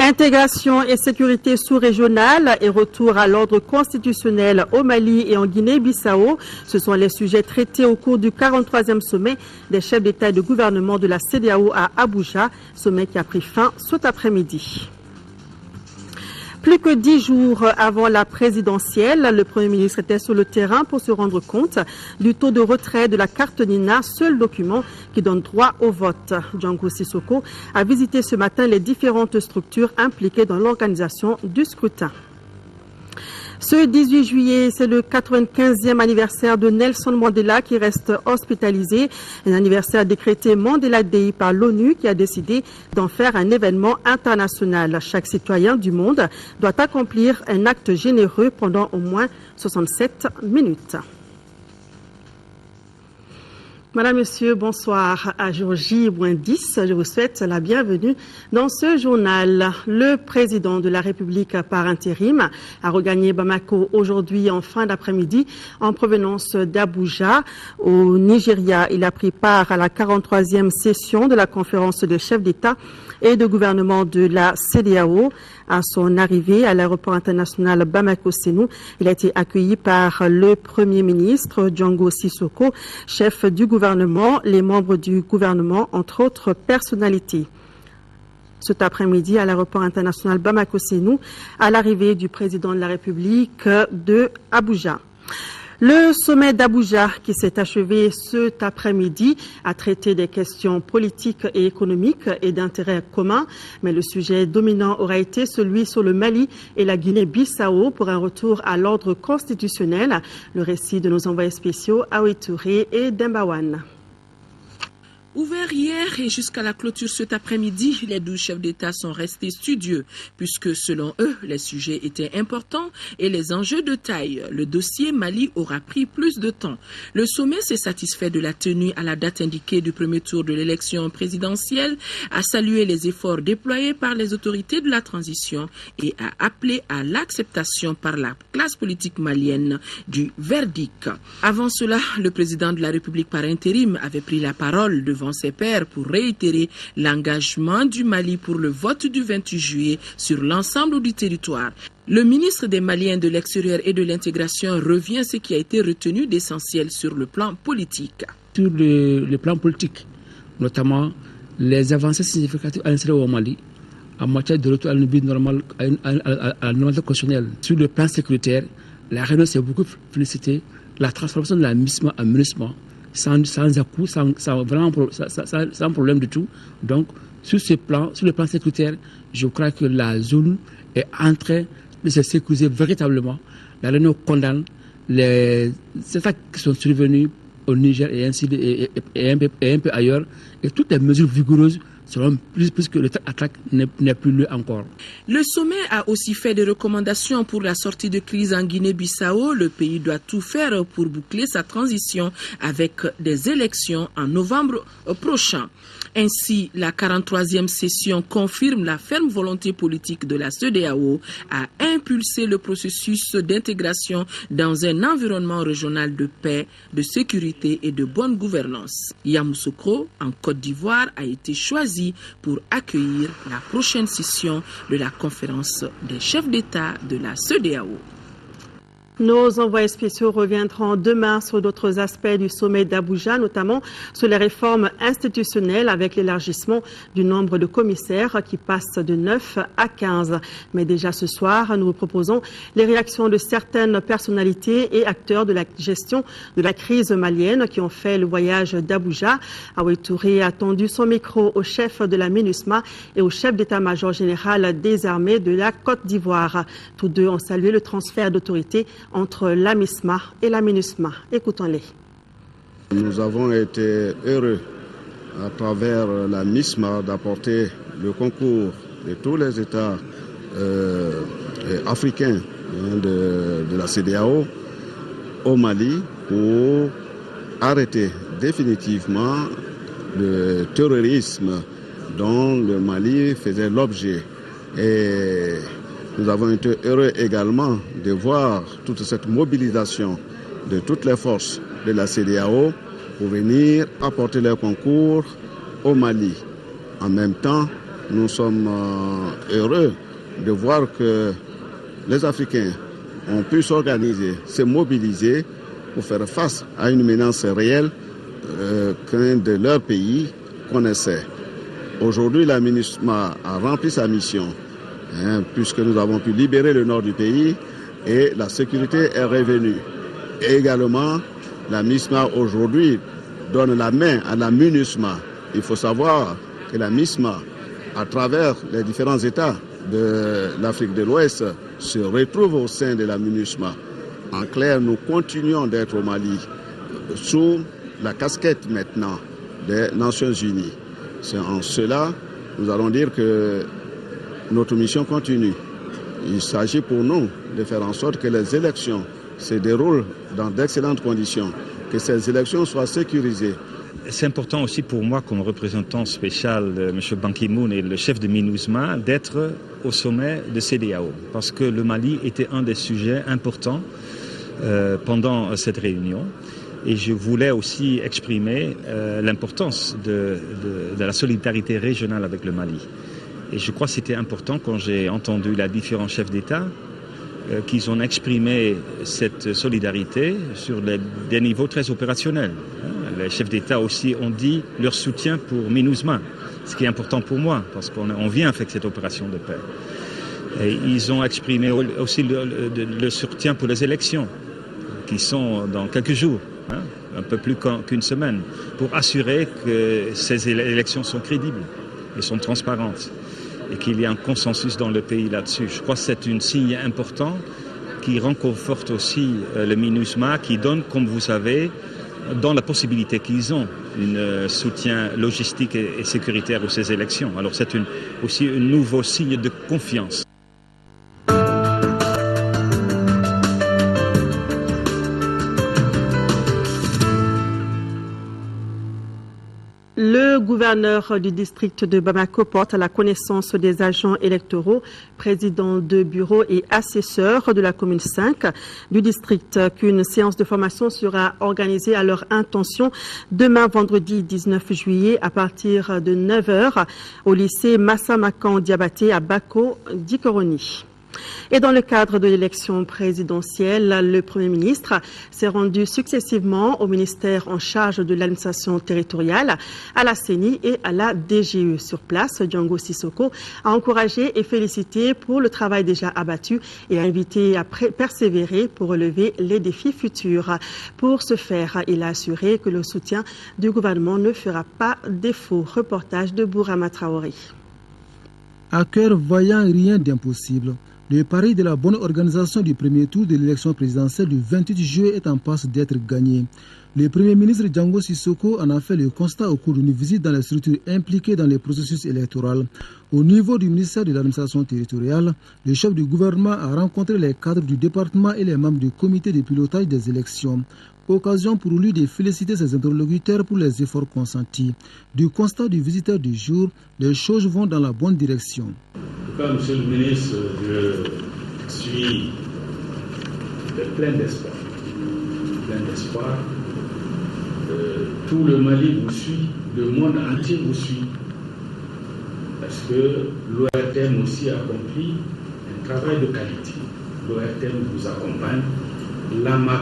Intégration et sécurité sous-régionale et retour à l'ordre constitutionnel au Mali et en Guinée-Bissau, ce sont les sujets traités au cours du 43e sommet des chefs d'État et de gouvernement de la CEDEAO à Abuja, sommet qui a pris fin cet après-midi. Plus que 10 jours avant la présidentielle, le Premier ministre était sur le terrain pour se rendre compte du taux de retrait de la carte Nina, seul document qui donne droit au vote. Django Sissoko a visité ce matin les différentes structures impliquées dans l'organisation du scrutin. Ce 18 juillet, c'est le 95e anniversaire de Nelson Mandela qui reste hospitalisé. Un anniversaire décrété Mandela Day par l'ONU qui a décidé d'en faire un événement international. Chaque citoyen du monde doit accomplir un acte généreux pendant au moins 67 minutes. Madame, Monsieur, bonsoir. À jour J-10, je vous souhaite la bienvenue dans ce journal. Le président de la République par intérim a regagné Bamako aujourd'hui en fin d'après-midi en provenance d'Abuja au Nigeria. Il a pris part à la 43e session de la conférence des chefs d'État et de gouvernement de la CEDEAO. À son arrivée à l'aéroport international Bamako-Sénou, il a été accueilli par le Premier ministre Django Sissoko, chef du gouvernement, les membres du gouvernement, entre autres personnalités. Cet après-midi, à l'aéroport international Bamako-Sénou, à l'arrivée du président de la République de Abuja. Le sommet d'Abuja, qui s'est achevé cet après-midi, a traité des questions politiques et économiques et d'intérêt commun, mais le sujet dominant aura été celui sur le Mali et la Guinée-Bissau pour un retour à l'ordre constitutionnel. Le récit de nos envoyés spéciaux, Aoui Touré et Dembawan. Ouvert hier et jusqu'à la clôture cet après-midi, les 12 chefs d'État sont restés studieux, puisque selon eux, les sujets étaient importants et les enjeux de taille. Le dossier Mali aura pris plus de temps. Le sommet s'est satisfait de la tenue à la date indiquée du premier tour de l'élection présidentielle, a salué les efforts déployés par les autorités de la transition et a appelé à l'acceptation par la classe politique malienne du verdict. Avant cela, le président de la République par intérim avait pris la parole devant ses pairs pour réitérer l'engagement du Mali pour le vote du 28 juillet sur l'ensemble du territoire. Le ministre des Maliens de l'extérieur et de l'intégration revient à ce qui a été retenu d'essentiel sur le plan politique. Sur le plan politique, notamment les avancées significatives insérées au Mali en matière de retour à une vie normale, à la normalité constitutionnelle. Sur le plan sécuritaire, la réunion s'est beaucoup félicitée. La transformation de la MISMA en MINUSMA sans à-coup, sans problème du tout. Donc, sur le plan sécuritaire, je crois que la zone est en train de se sécuriser véritablement. La réunion condamne les attaques qui sont survenues au Niger et un peu ailleurs, et toutes les mesures vigoureuses seront plus que l'attaque n'est plus lieu encore. Le sommet a aussi fait des recommandations pour la sortie de crise en Guinée-Bissau. Le pays doit tout faire pour boucler sa transition avec des élections en novembre prochain. Ainsi, la 43e session confirme la ferme volonté politique de la CEDEAO à impulser le processus d'intégration dans un environnement régional de paix, de sécurité et de bonne gouvernance. Yamoussoukro, en Côte d'Ivoire, a été choisi pour accueillir la prochaine session de la conférence des chefs d'État de la CEDEAO. Nos envoyés spéciaux reviendront demain sur d'autres aspects du sommet d'Abuja, notamment sur les réformes institutionnelles avec l'élargissement du nombre de commissaires qui passe de 9 à 15. Mais déjà ce soir, nous vous proposons les réactions de certaines personnalités et acteurs de la gestion de la crise malienne qui ont fait le voyage d'Abuja. Aoui Touré a tendu son micro au chef de la MINUSMA et au chef d'état-major général des armées de la Côte d'Ivoire. Tous deux ont salué le transfert d'autorité entre la MISMA et la MINUSMA. Écoutons-les. Nous avons été heureux à travers la MISMA d'apporter le concours de tous les États africains de la CEDEAO au Mali pour arrêter définitivement le terrorisme dont le Mali faisait l'objet. Et nous avons été heureux également de voir toute cette mobilisation de toutes les forces de la CEDEAO pour venir apporter leur concours au Mali. En même temps, nous sommes heureux de voir que les Africains ont pu s'organiser, se mobiliser pour faire face à une menace réelle qu'un de leurs pays connaissait. Aujourd'hui, la MINUSMA a rempli sa mission, puisque nous avons pu libérer le nord du pays et la sécurité est revenue. Et également, la MINUSMA aujourd'hui donne la main à la MINUSMA. Il faut savoir que la MINUSMA, à travers les différents États de l'Afrique de l'Ouest, se retrouve au sein de la MINUSMA. En clair, nous continuons d'être au Mali sous la casquette maintenant des Nations Unies. C'est en cela, nous allons dire que notre mission continue. Il s'agit pour nous de faire en sorte que les élections se déroulent dans d'excellentes conditions, que ces élections soient sécurisées. C'est important aussi pour moi, comme représentant spécial de M. Ban Ki-moon et le chef de MINUSMA, d'être au sommet de CEDEAO, parce que le Mali était un des sujets importants pendant cette réunion. Et je voulais aussi exprimer l'importance de la solidarité régionale avec le Mali. Et je crois que c'était important quand j'ai entendu les différents chefs d'État qu'ils ont exprimé cette solidarité sur des niveaux très opérationnels. Les chefs d'État aussi ont dit leur soutien pour MINUSMA, ce qui est important pour moi, parce qu'on vient avec cette opération de paix. Et ils ont exprimé aussi le soutien pour les élections, qui sont dans quelques jours, un peu plus qu'une semaine, pour assurer que ces élections sont crédibles et sont transparentes, et qu'il y a un consensus dans le pays là-dessus. Je crois que c'est un signe important qui renconforte aussi le MINUSMA, qui donne, comme vous savez, dans la possibilité qu'ils ont, un soutien logistique et sécuritaire pour ces élections. Alors c'est aussi un nouveau signe de confiance. Le gouverneur du district de Bamako porte à la connaissance des agents électoraux, présidents de bureau et assesseurs de la commune 5 du district qu'une séance de formation sera organisée à leur intention demain vendredi 19 juillet à partir de 9h au lycée Massa Makan Diabaté à Bako Dikoroni. Et dans le cadre de l'élection présidentielle, le Premier ministre s'est rendu successivement au ministère en charge de l'administration territoriale, à la CENI et à la DGE. Sur place, Django Sissoko a encouragé et félicité pour le travail déjà abattu et a invité à persévérer pour relever les défis futurs. Pour ce faire, il a assuré que le soutien du gouvernement ne fera pas défaut. Reportage de Bourama Traoré. À cœur vaillant, rien d'impossible. Le pari de la bonne organisation du premier tour de l'élection présidentielle du 28 juillet est en passe d'être gagné. Le Premier ministre Django Sissoko en a fait le constat au cours d'une visite dans les structures impliquées dans les processus électoraux. Au niveau du ministère de l'administration territoriale, le chef du gouvernement a rencontré les cadres du département et les membres du comité de pilotage des élections. Occasion pour lui de féliciter ses interlocuteurs pour les efforts consentis. Du constat du visiteur du jour, les choses vont dans la bonne direction. Monsieur le ministre, je suis plein d'espoir. Tout le Mali vous suit, le monde entier vous suit. Parce que l'ORTM aussi accomplit un travail de qualité. L'ORTM vous accompagne, l'AMAC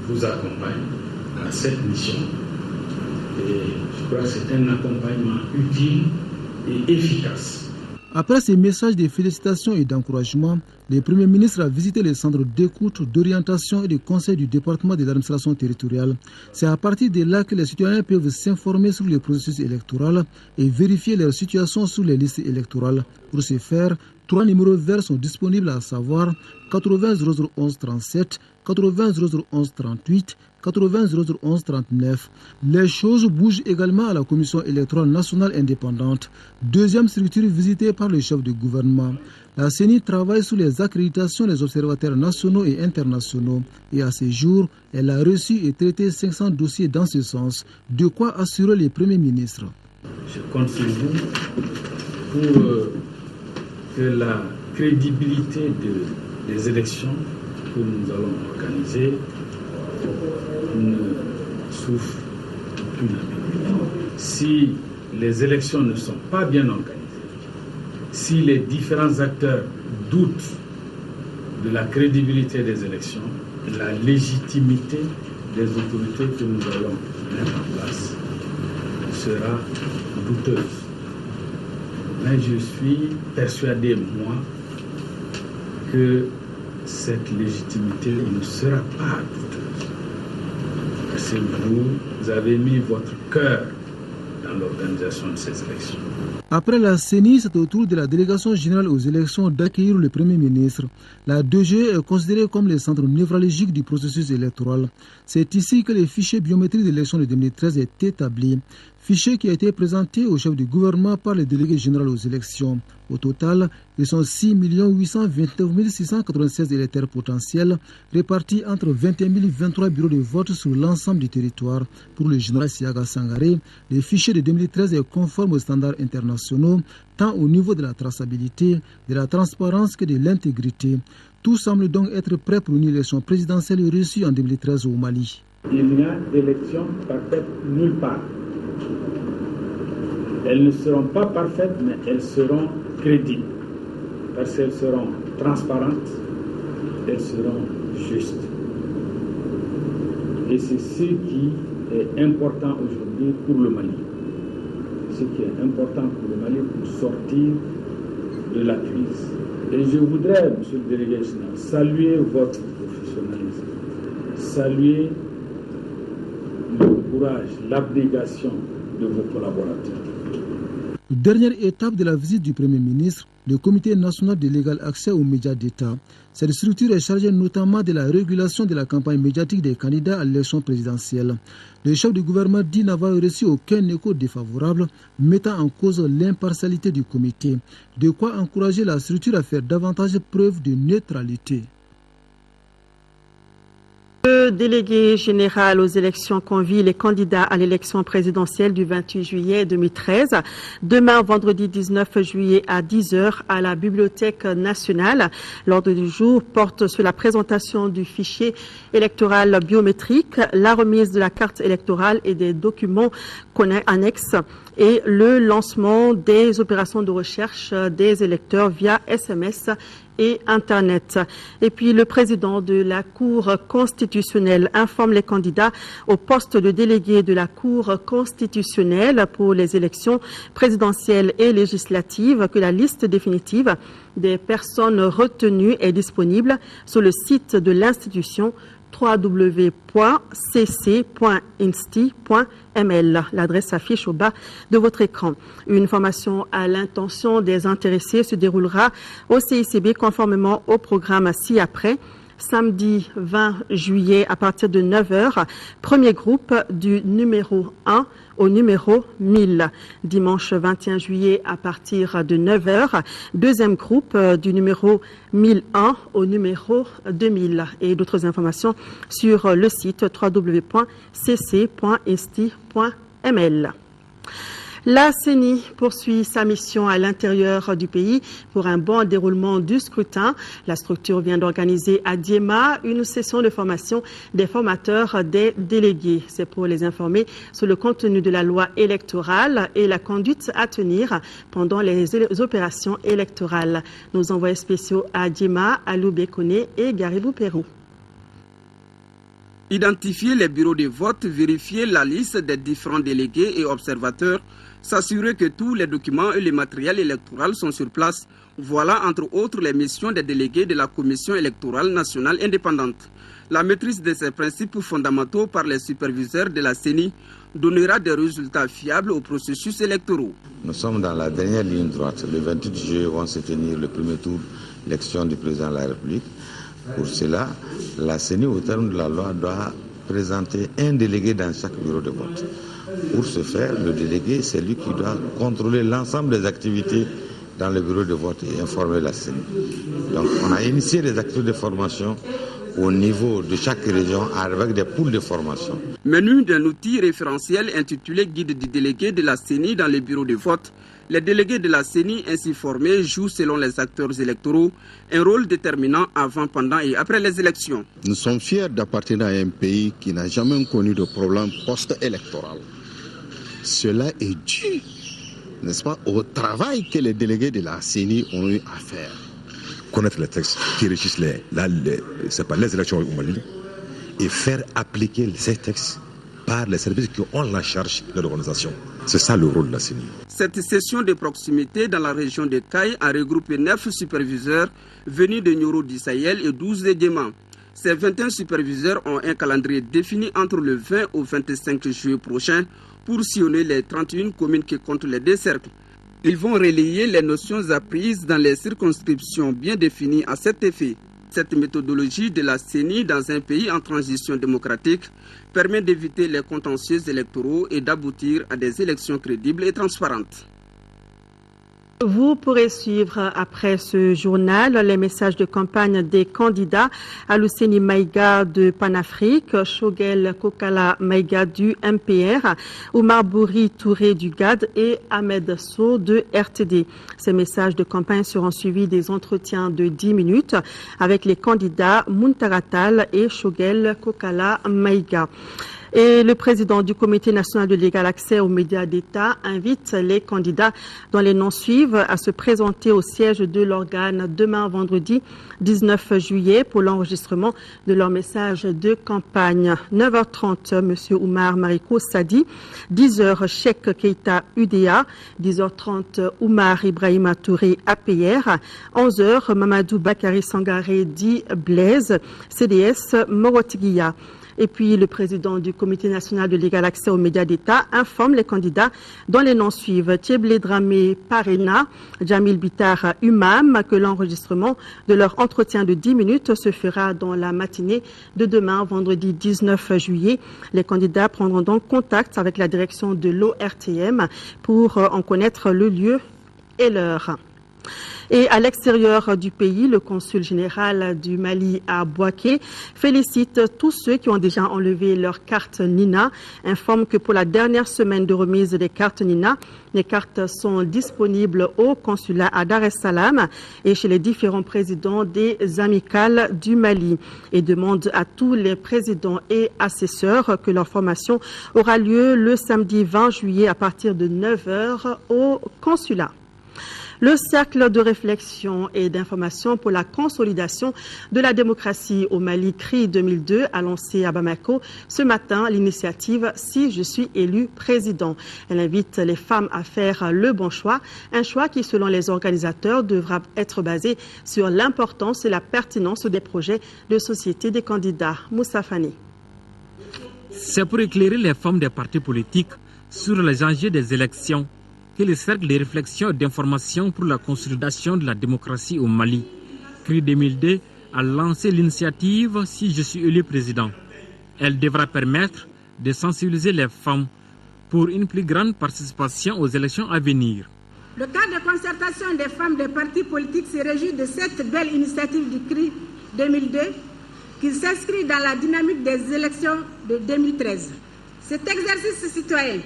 vous accompagne à cette mission. Et je crois que c'est un accompagnement utile et efficace. Après ces messages de félicitations et d'encouragement, le Premier ministre a visité les centres d'écoute, d'orientation et de conseil du département de l'administration territoriale. C'est à partir de là que les citoyens peuvent s'informer sur le processus électoral et vérifier leur situation sur les listes électorales. Pour ce faire, 3 numéros verts sont disponibles, à savoir 80 011 37, 80 011 38, 80 011 39. Les choses bougent également à la Commission électorale nationale indépendante, deuxième structure visitée par le chef du gouvernement. La CENI travaille sur les accréditations des observateurs nationaux et internationaux et à ce jour, elle a reçu et traité 500 dossiers dans ce sens, de quoi assurer le Premier ministre. Je compte sur vous pour que la crédibilité des élections que nous allons organiser ne souffre plus d'ambiguïté. Si les élections ne sont pas bien organisées, si les différents acteurs doutent de la crédibilité des élections, la légitimité des autorités que nous allons mettre en place sera douteuse. Mais je suis persuadé, moi, que cette légitimité ne sera pas douteuse. Parce que vous avez mis votre cœur dans l'organisation de ces élections. Après la CENI, c'est au tour de la délégation générale aux élections d'accueillir le Premier ministre. La 2G est considérée comme le centre névralgique du processus électoral. C'est ici que le fichier biométrique de l'élection de 2013 est établi. Fichier qui a été présenté au chef du gouvernement par le délégué général aux élections. Au total, ils sont 6 829 696 électeurs potentiels répartis entre 21 023 bureaux de vote sur l'ensemble du territoire. Pour le général Siaga Sangaré, le fichier de 2013 est conforme aux standards internationaux, tant au niveau de la traçabilité, de la transparence que de l'intégrité. Tout semble donc être prêt pour une élection présidentielle reçue en 2013 au Mali. Il n'y a d'élection parfaite nulle part. Elles ne seront pas parfaites, mais elles seront crédibles, parce qu'elles seront transparentes, elles seront justes. Et c'est ce qui est important aujourd'hui pour le Mali. Ce qui est important pour le Mali pour sortir de la crise. Et je voudrais, monsieur le délégué général, saluer votre professionnalisme, saluer le courage, l'abnégation de vos collaborateurs. Dernière étape de la visite du Premier ministre, le Comité national de l'égal accès aux médias d'État. Cette structure est chargée notamment de la régulation de la campagne médiatique des candidats à l'élection présidentielle. Le chef du gouvernement dit n'avoir reçu aucun écho défavorable, mettant en cause l'impartialité du comité. De quoi encourager la structure à faire davantage preuve de neutralité. Le délégué général aux élections convie les candidats à l'élection présidentielle du 28 juillet 2013. Demain, vendredi 19 juillet à 10h à la Bibliothèque nationale. L'ordre du jour porte sur la présentation du fichier électoral biométrique, la remise de la carte électorale et des documents annexes et le lancement des opérations de recherche des électeurs via SMS et Internet. Et puis le président de la Cour constitutionnelle informe les candidats au poste de délégué de la Cour constitutionnelle pour les élections présidentielles et législatives que la liste définitive des personnes retenues est disponible sur le site de l'institution www.cc.insti.ml. L'adresse s'affiche au bas de votre écran. Une formation à l'intention des intéressés se déroulera au CICB conformément au programme ci-après. Samedi 20 juillet à partir de 9h, premier groupe du numéro 1 au numéro 1000. Dimanche 21 juillet à partir de 9h, deuxième groupe du numéro 1001 au numéro 2000. Et d'autres informations sur le site www.cc.insti.ml. La CENI poursuit sa mission à l'intérieur du pays pour un bon déroulement du scrutin. La structure vient d'organiser à Diema une session de formation des formateurs des délégués. C'est pour les informer sur le contenu de la loi électorale et la conduite à tenir pendant les opérations électorales. Nos envoyés spéciaux à Diema, Alou Bekone et Garibou Pérou. Identifier les bureaux de vote, vérifier la liste des différents délégués et observateurs, s'assurer que tous les documents et le matériel électoral sont sur place. Voilà entre autres les missions des délégués de la Commission électorale nationale indépendante. La maîtrise de ces principes fondamentaux par les superviseurs de la CENI donnera des résultats fiables aux processus électoraux. Nous sommes dans la dernière ligne droite. Le 28 juillet vont se tenir le premier tour d'élection du président de la République. Pour cela, la CENI, au terme de la loi, doit présenter un délégué dans chaque bureau de vote. Pour ce faire, le délégué, c'est lui qui doit contrôler l'ensemble des activités dans le bureau de vote et informer la CENI. Donc, on a initié des activités de formation au niveau de chaque région avec des poules de formation. Menu d'un outil référentiel intitulé Guide du délégué de la CENI dans les bureaux de vote, les délégués de la CENI ainsi formés jouent selon les acteurs électoraux un rôle déterminant avant, pendant et après les élections. Nous sommes fiers d'appartenir à un pays qui n'a jamais connu de problème post-électoral. Cela est dû, n'est-ce pas, au travail que les délégués de la CENI ont eu à faire. Connaître les textes qui régissent les élections au Mali et faire appliquer ces textes par les services qui ont la charge de l'organisation. C'est ça le rôle de la CENI. Cette session de proximité dans la région de Caille a regroupé 9 superviseurs venus de Nioro du Sahel et 12 de Guéman. Ces 21 superviseurs ont un calendrier défini entre le 20 au 25 juillet prochain pour sillonner les 31 communes qui comptent les 2 cercles. Ils vont relayer les notions apprises dans les circonscriptions bien définies à cet effet. Cette méthodologie de la CENI dans un pays en transition démocratique permet d'éviter les contentieux électoraux et d'aboutir à des élections crédibles et transparentes. Vous pourrez suivre après ce journal les messages de campagne des candidats Alouseni Maïga de Panafrique, Shogel Kokala Maïga du MPR, Oumar Bouri Touré du GAD et Ahmed Sow de RTD. Ces messages de campagne seront suivis des entretiens de 10 minutes avec les candidats Muntaratal et Shogel Kokala Maïga. Et le président du Comité national de l'égal accès aux médias d'État invite les candidats dont les noms suivent à se présenter au siège de l'organe demain vendredi 19 juillet pour l'enregistrement de leur message de campagne. 9h30, M. Oumar Mariko Sadi, 10h, Cheikh Keita UDA, 10h30, Oumar Ibrahima Touré APR, 11h, Mamadou Bakary Sangaré dit Blaise, CDS Morotigia. Et puis, le président du Comité national de l'égal accès aux médias d'État informe les candidats dont les noms suivent. Thieblé Dramé Parena, Jamil Bitar Umam, que l'enregistrement de leur entretien de 10 minutes se fera dans la matinée de demain, vendredi 19 juillet. Les candidats prendront donc contact avec la direction de l'ORTM pour en connaître le lieu et l'heure. Et à l'extérieur du pays, le consul général du Mali à Bouaké félicite tous ceux qui ont déjà enlevé leur carte NINA, informe que pour la dernière semaine de remise des cartes NINA, les cartes sont disponibles au consulat à Dar es Salaam et chez les différents présidents des amicales du Mali et demande à tous les présidents et assesseurs que leur formation aura lieu le samedi 20 juillet à partir de 9h au consulat. Le cercle de réflexion et d'information pour la consolidation de la démocratie au Mali, CRI 2002, a lancé à Bamako ce matin l'initiative « Si je suis élu président ». Elle invite les femmes à faire le bon choix, un choix qui, selon les organisateurs, devra être basé sur l'importance et la pertinence des projets de société des candidats. Moussa Fani. C'est pour éclairer les femmes des partis politiques sur les enjeux des élections que le cercle de réflexion et d'information pour la consolidation de la démocratie au Mali, CRI 2002, a lancé l'initiative « Si je suis élu président ». Elle devra permettre de sensibiliser les femmes pour une plus grande participation aux élections à venir. Le cadre de concertation des femmes des partis politiques se réjouit de cette belle initiative du CRI 2002 qui s'inscrit dans la dynamique des élections de 2013. Cet exercice citoyen,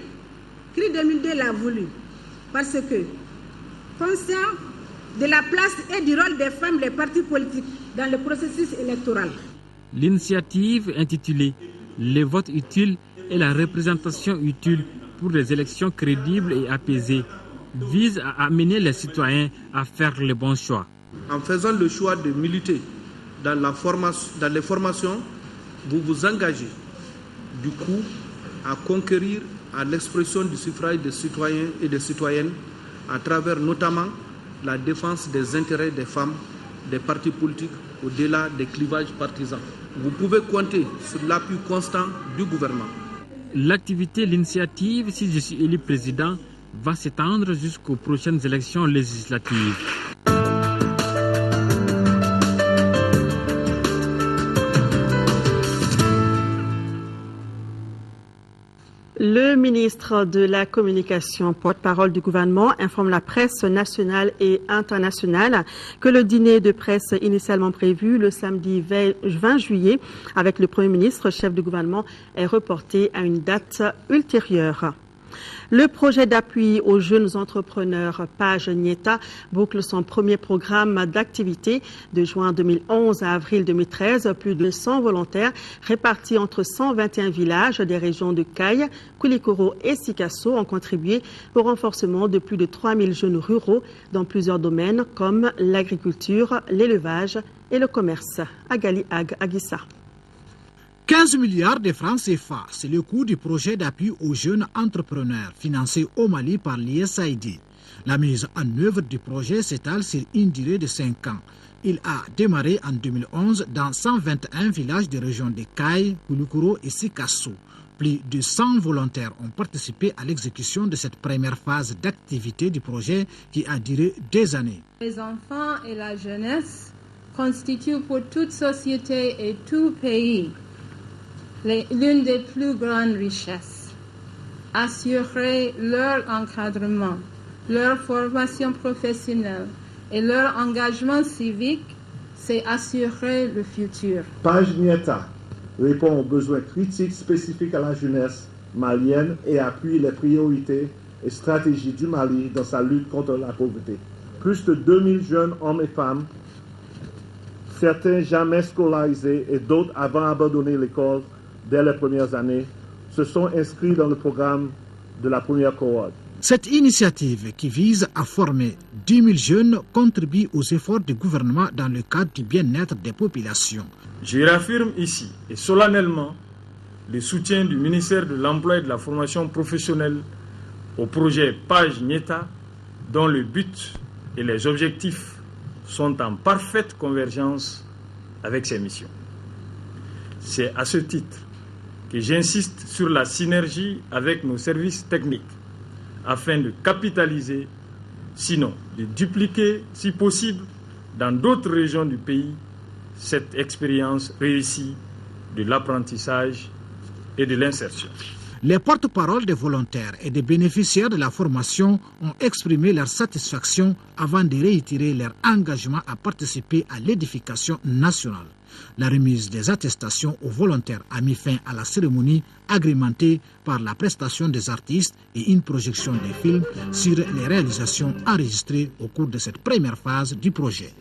CRI 2002 l'a voulu. Parce que, conscient de la place et du rôle des femmes des partis politiques dans le processus électoral. L'initiative intitulée « Les votes utiles et la représentation utile pour les élections crédibles et apaisées » vise à amener les citoyens à faire les bons choix. En faisant le choix de militer dans les formations, vous vous engagez du coup à conquérir à l'expression du suffrage des citoyens et des citoyennes à travers notamment la défense des intérêts des femmes, des partis politiques au-delà des clivages partisans. Vous pouvez compter sur l'appui constant du gouvernement. L'activité, l'initiative, si je suis élu président, va s'étendre jusqu'aux prochaines élections législatives. Le ministre de la Communication, porte-parole du gouvernement, informe la presse nationale et internationale que le dîner de presse initialement prévu le samedi 20 juillet avec le Premier ministre, chef du gouvernement, est reporté à une date ultérieure. Le projet d'appui aux jeunes entrepreneurs Page Nieta boucle son premier programme d'activité de juin 2011 à avril 2013. Plus de 100 volontaires répartis entre 121 villages des régions de Caille, Koulikoro et Sikasso ont contribué au renforcement de plus de 3000 jeunes ruraux dans plusieurs domaines comme l'agriculture, l'élevage et le commerce. Agali Agissa. 15 milliards de francs CFA, c'est le coût du projet d'appui aux jeunes entrepreneurs financé au Mali par l'USAID. La mise en œuvre du projet s'étale sur une durée de 5 ans. Il a démarré en 2011 dans 121 villages de régions de Caille, Koulikoro et Sikasso. Plus de 100 volontaires ont participé à l'exécution de cette première phase d'activité du projet qui a duré 2 années. Les enfants et la jeunesse constituent pour toute société et tout pays l'une des plus grandes richesses. Assurer leur encadrement, leur formation professionnelle et leur engagement civique, c'est assurer le futur. Page Nieta répond aux besoins critiques spécifiques à la jeunesse malienne et appuie les priorités et stratégies du Mali dans sa lutte contre la pauvreté. Plus de 2000 jeunes hommes et femmes, certains jamais scolarisés et d'autres avant abandonné l'école dès les premières années, se sont inscrits dans le programme de la première cohorte. Cette initiative qui vise à former 10 000 jeunes contribue aux efforts du gouvernement dans le cadre du bien-être des populations. Je réaffirme ici et solennellement le soutien du ministère de l'Emploi et de la Formation professionnelle au projet Page Nieta, dont le but et les objectifs sont en parfaite convergence avec ses missions. C'est à ce titre que j'insiste sur la synergie avec nos services techniques afin de capitaliser, sinon de dupliquer, si possible, dans d'autres régions du pays, cette expérience réussie de l'apprentissage et de l'insertion. Les porte-paroles des volontaires et des bénéficiaires de la formation ont exprimé leur satisfaction avant de réitérer leur engagement à participer à l'édification nationale. La remise des attestations aux volontaires a mis fin à la cérémonie agrémentée par la prestation des artistes et une projection des films sur les réalisations enregistrées au cours de cette première phase du projet.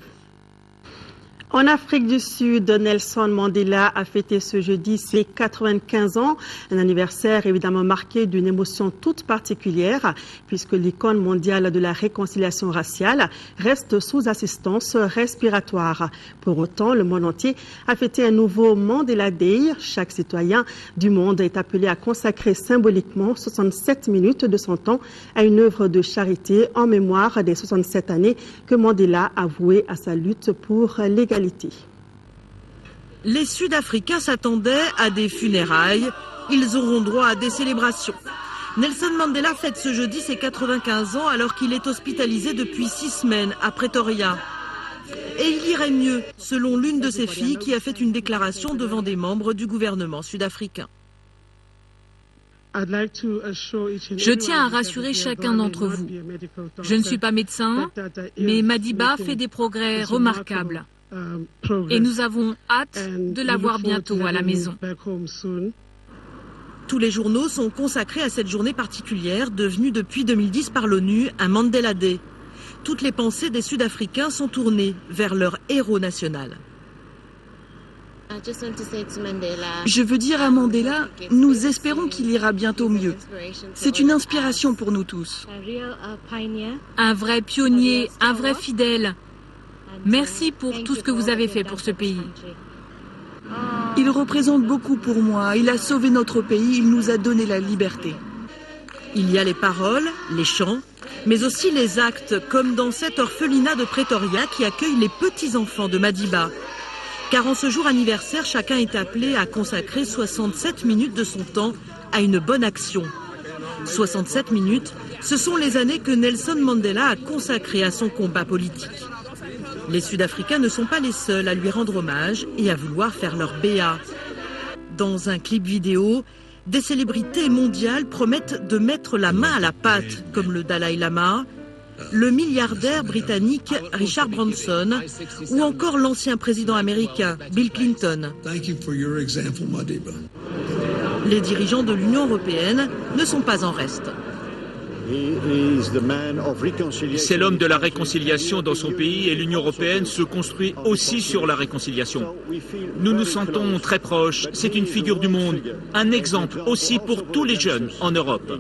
En Afrique du Sud, Nelson Mandela a fêté ce jeudi ses 95 ans, un anniversaire évidemment marqué d'une émotion toute particulière puisque l'icône mondiale de la réconciliation raciale reste sous assistance respiratoire. Pour autant, le monde entier a fêté un nouveau Mandela Day. Chaque citoyen du monde est appelé à consacrer symboliquement 67 minutes de son temps à une œuvre de charité en mémoire des 67 années que Mandela a vouées à sa lutte pour l'égalité. Les Sud-Africains s'attendaient à des funérailles. Ils auront droit à des célébrations. Nelson Mandela fête ce jeudi ses 95 ans alors qu'il est hospitalisé depuis 6 semaines à Pretoria. Et il irait mieux, selon l'une de ses filles qui a fait une déclaration devant des membres du gouvernement sud-africain. Je tiens à rassurer chacun d'entre vous. Je ne suis pas médecin, mais Madiba fait des progrès remarquables. Et nous avons hâte de la voir bientôt à la maison. Tous les journaux sont consacrés à cette journée particulière, devenue depuis 2010 par l'ONU un Mandela Day. Toutes les pensées des Sud-Africains sont tournées vers leur héros national. Je veux dire à Mandela, nous espérons qu'il ira bientôt mieux. C'est une inspiration pour nous tous. Un vrai pionnier, un vrai fidèle. Merci pour tout ce que vous avez fait pour ce pays. Il représente beaucoup pour moi. Il a sauvé notre pays, il nous a donné la liberté. Il y a les paroles, les chants, mais aussi les actes, comme dans cet orphelinat de Pretoria qui accueille les petits-enfants de Madiba. Car en ce jour anniversaire, chacun est appelé à consacrer 67 minutes de son temps à une bonne action. 67 minutes, ce sont les années que Nelson Mandela a consacrées à son combat politique. Les Sud-Africains ne sont pas les seuls à lui rendre hommage et à vouloir faire leur BA. Dans un clip vidéo, Des célébrités mondiales promettent de mettre la main à la pâte, comme le Dalai Lama, le milliardaire britannique Richard Branson ou encore l'ancien président américain Bill Clinton. Les dirigeants de l'Union européenne ne sont pas en reste. C'est l'homme de la réconciliation dans son pays et l'Union européenne se construit aussi sur la réconciliation. Nous nous sentons très proches, c'est une figure du monde, un exemple aussi pour tous les jeunes en Europe.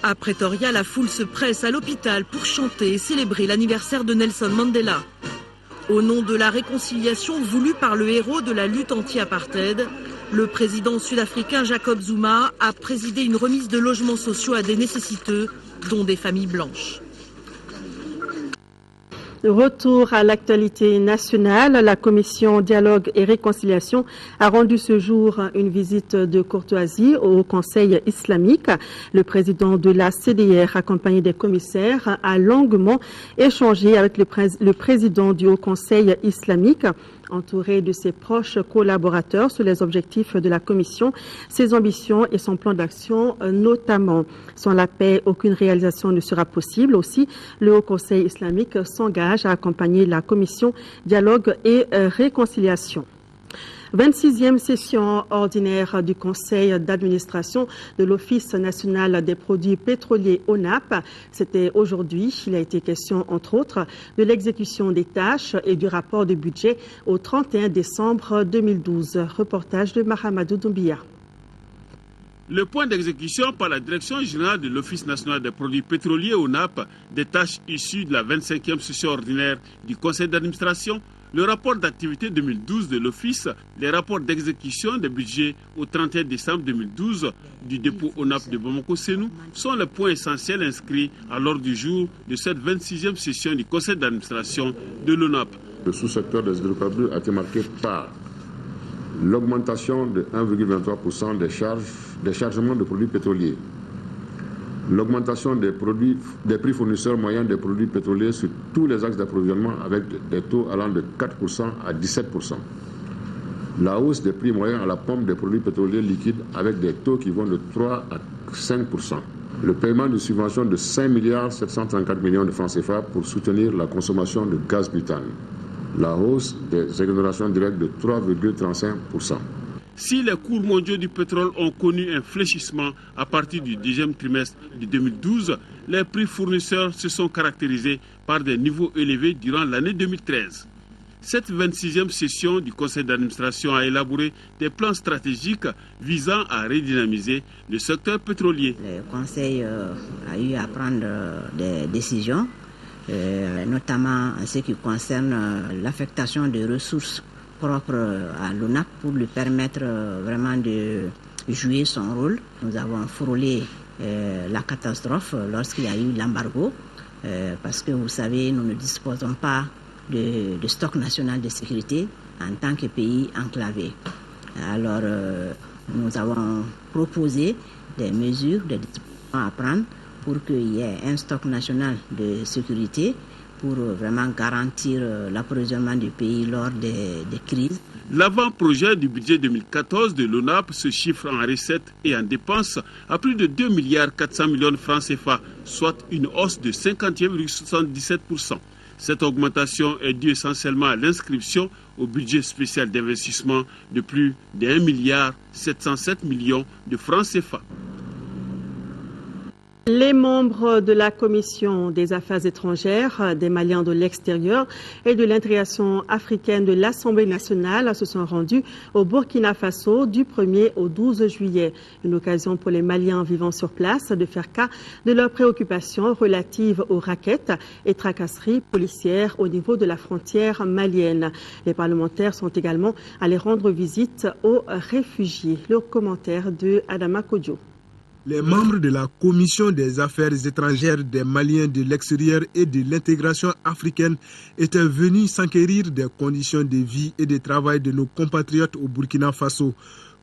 À Pretoria, la foule se presse à l'hôpital pour chanter et célébrer l'anniversaire de Nelson Mandela. Au nom de la réconciliation voulue par le héros de la lutte anti-apartheid, le président sud-africain Jacob Zuma a présidé une remise de logements sociaux à des nécessiteux, dont des familles blanches. Retour à l'actualité nationale, la commission Dialogue et Réconciliation a rendu ce jour une visite de courtoisie au Conseil islamique. Le président de la CDR, accompagné des commissaires, a longuement échangé avec le président du Haut Conseil islamique, entouré de ses proches collaborateurs sur les objectifs de la commission, ses ambitions et son plan d'action notamment. Sans la paix, aucune réalisation ne sera possible. Aussi, le Haut Conseil islamique s'engage à accompagner la commission Dialogue et Réconciliation. 26e session ordinaire du Conseil d'administration de l'Office national des produits pétroliers ONAP. C'était aujourd'hui. Il a été question, entre autres, de l'exécution des tâches et du rapport de budget au 31 décembre 2012. Reportage de Mahamadou Doumbia. Le point d'exécution par la Direction générale de l'Office national des produits pétroliers ONAP des tâches issues de la 25e session ordinaire du Conseil d'administration, le rapport d'activité 2012 de l'Office, les rapports d'exécution des budgets au 31 décembre 2012 du dépôt ONAP de Bamako-Sénou sont les points essentiels inscrits à l'ordre du jour de cette 26e session du Conseil d'administration de l'ONAP. Le sous-secteur des hydrocarbures a été marqué par l'augmentation de 1,23% des chargements de produits pétroliers, l'augmentation des prix fournisseurs moyens des produits pétroliers sur tous les axes d'approvisionnement avec des taux allant de 4% à 17%. La hausse des prix moyens à la pompe des produits pétroliers liquides avec des taux qui vont de 3 à 5%. Le paiement de subventions de 5 734 millions de francs CFA pour soutenir la consommation de gaz butane. La hausse des exonérations directes de 3,35%. Si les cours mondiaux du pétrole ont connu un fléchissement à partir du deuxième trimestre de 2012, les prix fournisseurs se sont caractérisés par des niveaux élevés durant l'année 2013. Cette 26e session du Conseil d'administration a élaboré des plans stratégiques visant à redynamiser le secteur pétrolier. Le Conseil a eu à prendre des décisions, notamment en ce qui concerne l'affectation des ressources propre à l'ONAP pour lui permettre vraiment de jouer son rôle. Nous avons frôlé la catastrophe lorsqu'il y a eu l'embargo parce que vous savez, nous ne disposons pas de stock national de sécurité en tant que pays enclavé. Alors nous avons proposé des mesures, des dispositions à prendre pour qu'il y ait un stock national de sécurité pour vraiment garantir l'approvisionnement du pays lors des crises. L'avant-projet du budget 2014 de l'ONAP se chiffre en recettes et en dépenses à plus de 2,4 milliards de francs CFA, soit une hausse de 51,77%. Cette augmentation est due essentiellement à l'inscription au budget spécial d'investissement de plus de 1,707 milliard de francs CFA. Les membres de la Commission des Affaires étrangères, des Maliens de l'extérieur et de l'intégration africaine de l'Assemblée nationale se sont rendus au Burkina Faso du 1er au 12 juillet. Une occasion pour les Maliens vivant sur place de faire cas de leurs préoccupations relatives aux rackets et tracasseries policières au niveau de la frontière malienne. Les parlementaires sont également allés rendre visite aux réfugiés. Le commentaire de Adama Kodjo. Les membres de la Commission des Affaires étrangères des Maliens de l'extérieur et de l'intégration africaine étaient venus s'enquérir des conditions de vie et de travail de nos compatriotes au Burkina Faso.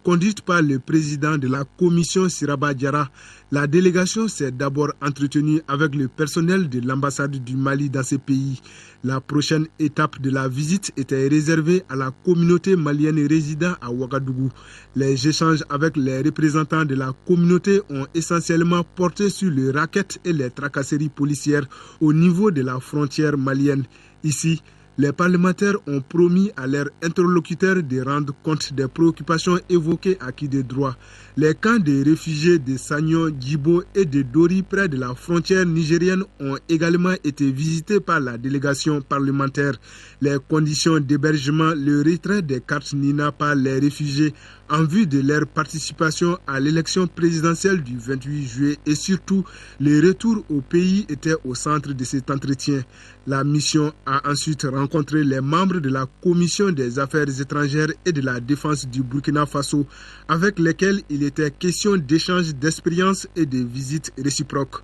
conduite par le président de la commission Siraba Diarra. La délégation s'est d'abord entretenue avec le personnel de l'ambassade du Mali dans ces pays. La prochaine étape de la visite était réservée à la communauté malienne résidant à Ouagadougou. Les échanges avec les représentants de la communauté ont essentiellement porté sur les rackets et les tracasseries policières au niveau de la frontière malienne. Ici, les parlementaires ont promis à leurs interlocuteurs de rendre compte des préoccupations évoquées à qui de droit. Les camps de réfugiés de Sagnon, Djibo et de Dori près de la frontière nigérienne ont également été visités par la délégation parlementaire. Les conditions d'hébergement, le retrait des cartes Nina par les réfugiés en vue de leur participation à l'élection présidentielle du 28 juillet et surtout le retour au pays étaient au centre de cet entretien. La mission a ensuite rencontré les membres de la Commission des affaires étrangères et de la défense du Burkina Faso avec lesquels il était question d'échanges d'expériences et de visites réciproques.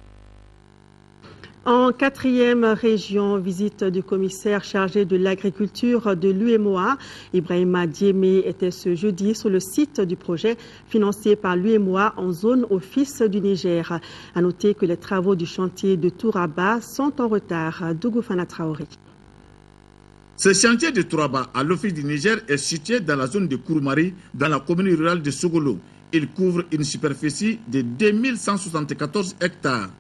En 4e région, visite du commissaire chargé de l'agriculture de l'UEMOA, Ibrahima Diémé, était ce jeudi sur le site du projet financé par l'UEMOA en zone office du Niger. À noter que les travaux du chantier de Touraba sont en retard. Dougou Fana Traoré. Ce chantier de Touraba à l'office du Niger est situé dans la zone de Kouroumari, dans la commune rurale de Sogolo. Il couvre une superficie de 2174 hectares.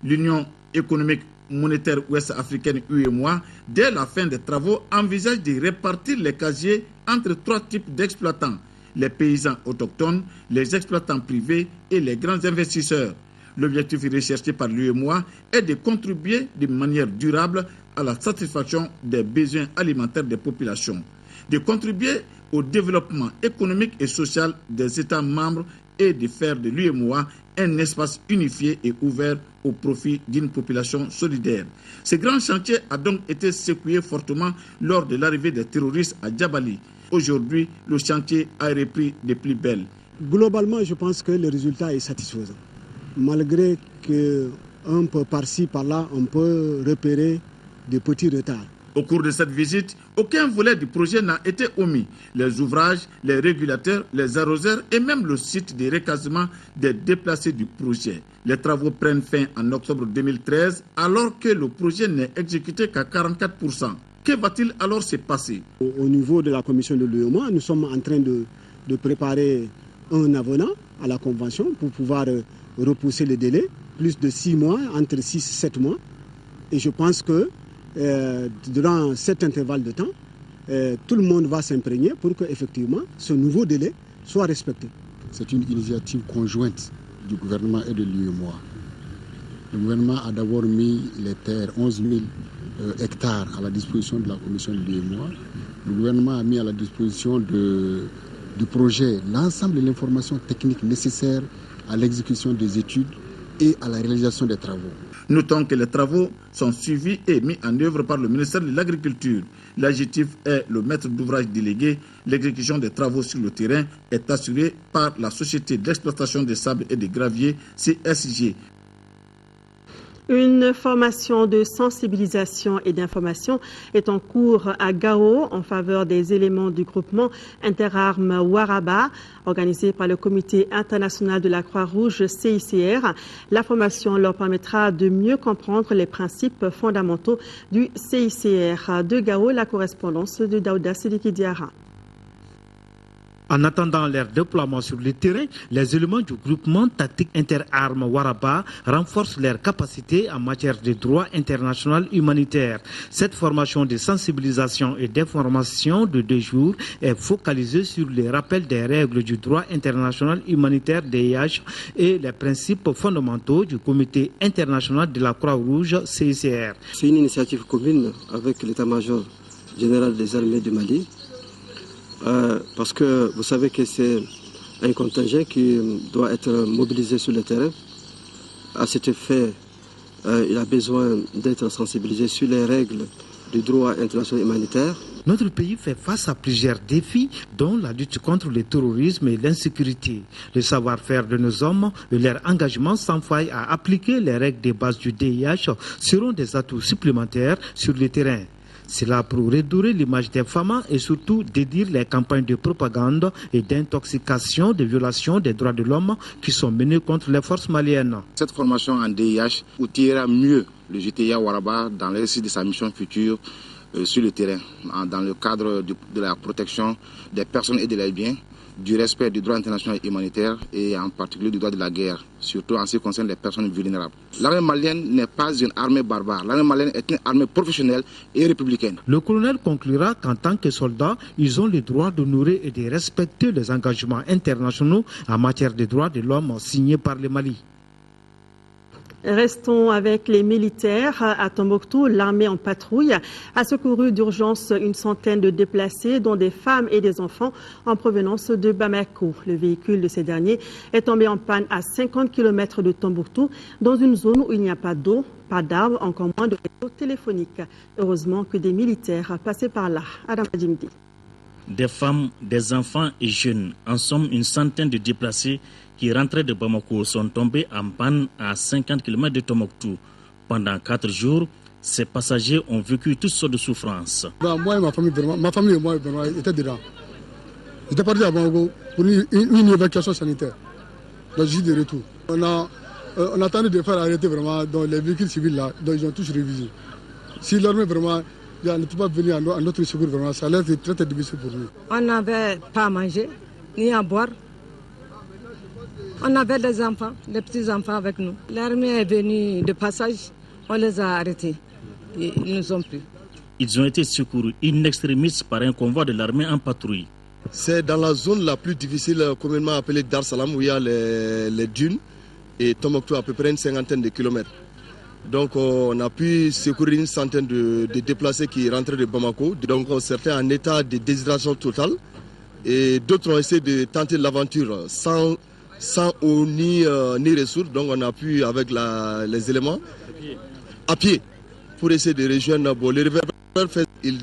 L'Union économique monétaire ouest-africaine UEMOA, dès la fin des travaux, envisage de répartir les casiers entre 3 types d'exploitants, les paysans autochtones, les exploitants privés et les grands investisseurs. L'objectif recherché par l'UEMOA est de contribuer de manière durable à la satisfaction des besoins alimentaires des populations, de contribuer au développement économique et social des États membres et de faire de l'UEMOA un espace unifié et ouvert au profit d'une population solidaire. Ce grand chantier a donc été secoué fortement lors de l'arrivée des terroristes à Djabali. Aujourd'hui, le chantier a repris de plus belle. Globalement, je pense que le résultat est satisfaisant. Malgré qu'un peu par-ci, par-là, on peut repérer des petits retards. Au cours de cette visite, aucun volet du projet n'a été omis. Les ouvrages, les régulateurs, les arroseurs et même le site de recasement des déplacés du projet. Les travaux prennent fin en octobre 2013 alors que le projet n'est exécuté qu'à 44%. Que va-t-il alors se passer? Au niveau de la commission de l'UEMOA, nous sommes en train de préparer un avenant à la convention pour pouvoir repousser le délai, plus de 6 mois, entre 6 et 7 mois. Et je pense que durant cet intervalle de temps, tout le monde va s'imprégner pour que effectivement ce nouveau délai soit respecté. C'est une initiative conjointe du gouvernement et de l'UEMOA. Le gouvernement a d'abord mis les terres, 11 000 hectares à la disposition de la commission de l'UEMOA. Le gouvernement a mis à la disposition du projet l'ensemble de l'information technique nécessaire à l'exécution des études et à la réalisation des travaux. Notons que les travaux sont suivis et mis en œuvre par le ministère de l'Agriculture. L'adjectif est le maître d'ouvrage délégué. L'exécution des travaux sur le terrain est assurée par la Société d'exploitation des sables et des graviers, CSG. Une formation de sensibilisation et d'information est en cours à Gao en faveur des éléments du groupement Interarmes Waraba, organisé par le Comité international de la Croix-Rouge CICR. La formation leur permettra de mieux comprendre les principes fondamentaux du CICR. De Gao, la correspondance de Daouda Sidiki Diarra. En attendant leur déploiement sur le terrain, les éléments du groupement tactique Interarmes Waraba renforcent leurs capacités en matière de droit international humanitaire. Cette formation de sensibilisation et d'information de 2 jours est focalisée sur le rappel des règles du droit international humanitaire DIH et les principes fondamentaux du Comité international de la Croix-Rouge CICR. C'est une initiative commune avec l'état-major général des armées du Mali. Parce que vous savez que c'est un contingent qui doit être mobilisé sur le terrain. À cet effet, il a besoin d'être sensibilisé sur les règles du droit international humanitaire. Notre pays fait face à plusieurs défis, dont la lutte contre le terrorisme et l'insécurité. Le savoir-faire de nos hommes et leur engagement sans faille à appliquer les règles de base du DIH seront des atouts supplémentaires sur le terrain. C'est là pour redorer l'image des femmes et surtout dédire les campagnes de propagande et d'intoxication des violations des droits de l'homme qui sont menées contre les forces maliennes. Cette formation en DIH outillera mieux le JTIA Waraba dans l'exercice de sa mission future sur le terrain, dans le cadre de la protection des personnes et de leurs biens, du respect du droit international humanitaire et en particulier du droit de la guerre, surtout en ce qui concerne les personnes vulnérables. L'armée malienne n'est pas une armée barbare, l'armée malienne est une armée professionnelle et républicaine. Le colonel conclura qu'en tant que soldats, ils ont le droit d'honorer et de respecter les engagements internationaux en matière de droits de l'homme signés par le Mali. Restons avec les militaires. À Tombouctou, l'armée en patrouille a secouru d'urgence une centaine de déplacés, dont des femmes et des enfants en provenance de Bamako. Le véhicule de ces derniers est tombé en panne à 50 km de Tombouctou, dans une zone où il n'y a pas d'eau, pas d'arbres, encore moins de réseau téléphonique. Heureusement que des militaires passaient par là. Adam Adjimdi. Des femmes, des enfants et jeunes, en somme une centaine de déplacés qui rentraient de Bamako sont tombés en panne à 50 km de Tombouctou. Pendant 4 jours, ces passagers ont vécu toutes sortes de souffrances. Moi et ma famille et moi étaient dedans. J'étais parti à Bamako pour une évacuation sanitaire. Donc je suis de retour. On a tenté de faire arrêter vraiment dans les véhicules civils là, donc ils ont tous révisé. Si l'armée vraiment ne peut pas venir à notre secours, vraiment, ça a l'air très très difficile pour nous. On n'avait pas à manger, ni à boire. On avait des enfants, des petits-enfants avec nous. L'armée est venue de passage, on les a arrêtés. Et ils nous ont pris. Ils ont été secourus in extremis par un convoi de l'armée en patrouille. C'est dans la zone la plus difficile, communément appelée Dar Salam, où il y a les dunes, et Tombouctou à peu près une cinquantaine de kilomètres. Donc on a pu secourir une centaine de déplacés qui rentraient de Bamako. Donc certains en état de déshydratation totale, et d'autres ont essayé de tenter l'aventure sans eau ni ressources. Donc on a pu, avec les éléments, à pied, pour essayer de rejoindre les réverbères. Ils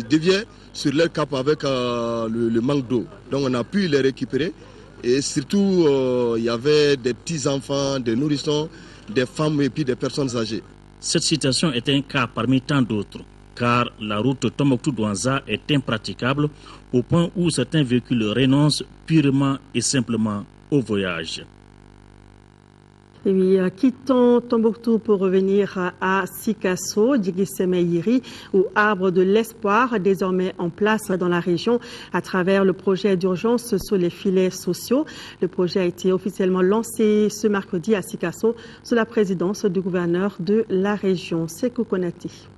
déviaient sur leur cap avec le manque d'eau. Donc on a pu les récupérer. Et surtout, il y avait des petits-enfants, des nourrissons, des femmes et puis des personnes âgées. Cette situation est un cas parmi tant d'autres, car la route Tombouctou-Douanza est impraticable au point où certains véhicules renoncent purement et simplement au voyage. Et oui, quittons Tombouctou pour revenir à Sikasso, Djiguisséméyiri, ou Arbre de l'Espoir, désormais en place dans la région à travers le projet d'urgence sur les filets sociaux. Le projet a été officiellement lancé ce mercredi à Sikasso sous la présidence du gouverneur de la région, Sékou Konati.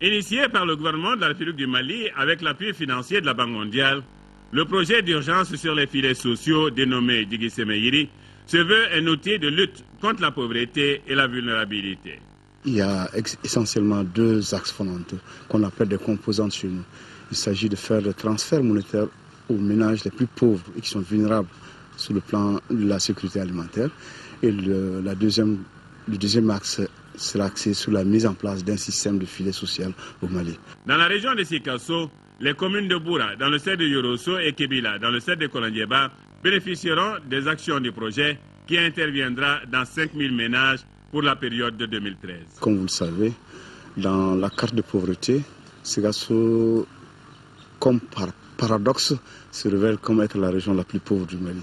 Initié par le gouvernement de la République du Mali avec l'appui financier de la Banque mondiale, le projet d'urgence sur les filets sociaux dénommé Djiguisséméyiri se veut un outil de lutte contre la pauvreté et la vulnérabilité. Il y a essentiellement 2 axes fondamentaux qu'on appelle des composantes chez nous. Il s'agit de faire des transferts monétaires aux ménages les plus pauvres et qui sont vulnérables sur le plan de la sécurité alimentaire. Et le deuxième axe sera axé sur la mise en place d'un système de filet social au Mali. Dans la région de Sikasso, les communes de Boura, dans le stade de Yorosso, et Kébila, dans le stade de Kolandieba, bénéficieront des actions du projet qui interviendra dans 5000 ménages pour la période de 2013. Comme vous le savez, dans la carte de pauvreté, Sikasso, comme par paradoxe, se révèle comme être la région la plus pauvre du Mali.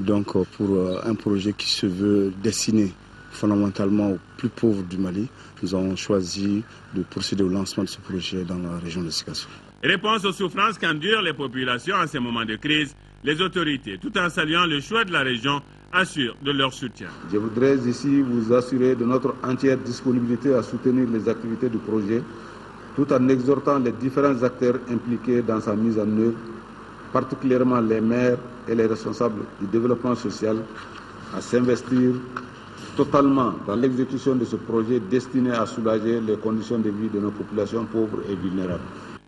Donc pour un projet qui se veut destiné fondamentalement aux plus pauvres du Mali, nous avons choisi de procéder au lancement de ce projet dans la région de Sikasso. Réponse aux souffrances qu'endurent les populations en ces moments de crise, les autorités, tout en saluant le choix de la région, assurent de leur soutien. Je voudrais ici vous assurer de notre entière disponibilité à soutenir les activités du projet, tout en exhortant les différents acteurs impliqués dans sa mise en œuvre, particulièrement les maires et les responsables du développement social, à s'investir totalement dans l'exécution de ce projet destiné à soulager les conditions de vie de nos populations pauvres et vulnérables.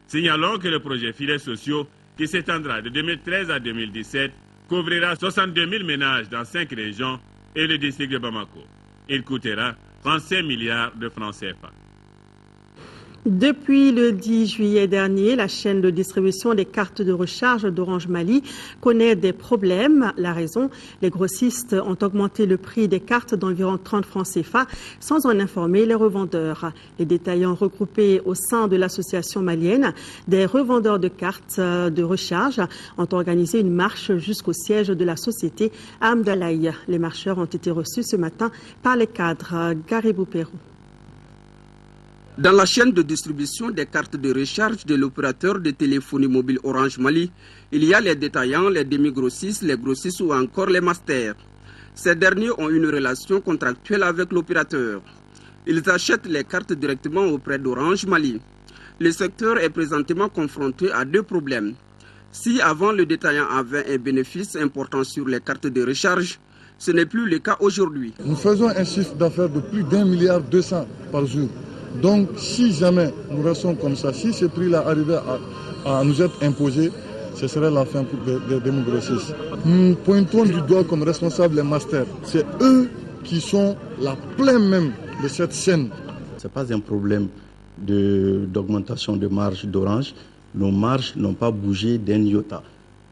Signalons que le projet Filets sociaux, qui s'étendra de 2013 à 2017, couvrira 62 000 ménages dans 5 régions et le district de Bamako. Il coûtera 35 milliards de francs CFA. Depuis le 10 juillet dernier, la chaîne de distribution des cartes de recharge d'Orange Mali connaît des problèmes. La raison, les grossistes ont augmenté le prix des cartes d'environ 30 francs CFA sans en informer les revendeurs. Les détaillants regroupés au sein de l'association malienne des revendeurs de cartes de recharge ont organisé une marche jusqu'au siège de la société à Amdalaï. Les marcheurs ont été reçus ce matin par les cadres. Garibou Pérou. Dans la chaîne de distribution des cartes de recharge de l'opérateur de téléphonie mobile Orange Mali, il y a les détaillants, les demi-grossistes, les grossistes ou encore les masters. Ces derniers ont une relation contractuelle avec l'opérateur. Ils achètent les cartes directement auprès d'Orange Mali. Le secteur est présentement confronté à deux problèmes. Si avant le détaillant avait un bénéfice important sur les cartes de recharge, ce n'est plus le cas aujourd'hui. Nous faisons un chiffre d'affaires de plus d'1,2 milliard par jour. Donc, si jamais nous restons comme ça, si ce prix-là arrivait à nous être imposé, ce serait la fin pour des démogrossistes. Nous pointons du doigt comme responsables les masters. C'est eux qui sont la plaie même de cette chaîne. Ce n'est pas un problème d'augmentation de marge d'Orange. Nos marges n'ont pas bougé d'un iota.